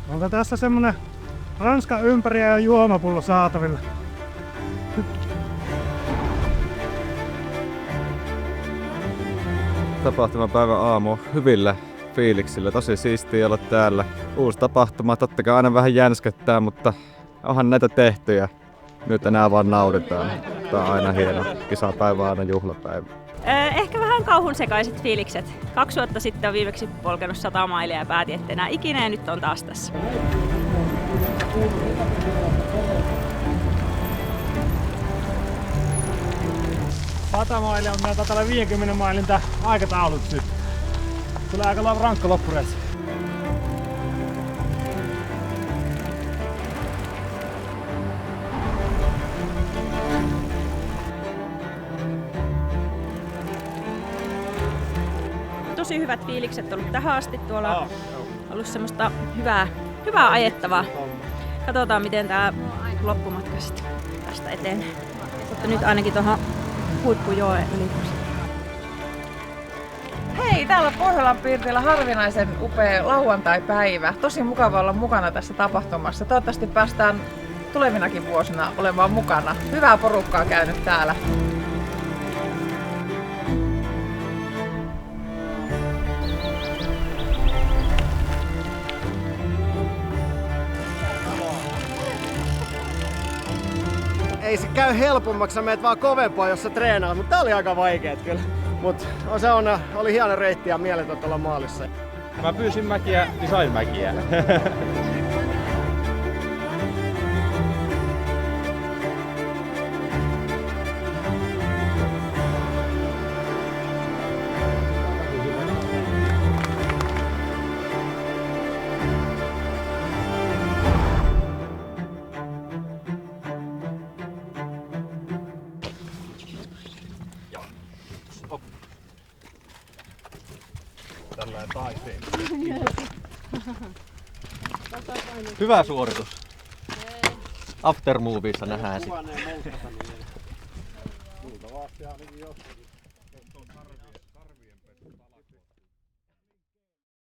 Onko tässä semmonen Ranskan ympäriä ja juomapullo saatavilla? Tapahtumapäivän aamu hyvillä fiiliksillä. Tosi siistiä olla täällä. Uusi tapahtuma, totta kai aina vähän jänskettää, mutta onhan näitä tehty ja nyt enää vaan nautitaan. Tää on aina hieno. Kisapäivä on aina juhlapäivä. Ehkä vähän kauhun sekaiset fiilikset. 2 vuotta sitten on viimeksi polkenut 100 mailia ja päätin, että enää ikinä ja nyt on taas tässä. Maili on meillä tällä 50 mailin tää aikataulut nyt. Tulee aika rankka loppureissu. Tosi hyvät fiilikset ollut tähän asti. Tuolla on ollut semmoista hyvää ajettavaa. Katsotaan miten tää loppumatka sitten tästä etenee. Mutta nyt ainakin tuohon huippujoen yli. Hei, täällä on Pohjolan Piirteillä harvinaisen upea lauantai-päivä. Tosi mukava olla mukana tässä tapahtumassa. Toivottavasti päästään tulevinakin vuosina olemaan mukana. Hyvää porukkaa käynyt täällä. Ei se käy helpommaksi, sä meet vaan kovempaa, jos sä treenaat, mutta tää oli aika vaikeet kyllä. Mut oli hieno reitti ja mieletöntä olla maalissa. Mä pyysin mäkiä, niin sain mäkiä. Hyvä suoritus. Aftermovissa nähdään sitten.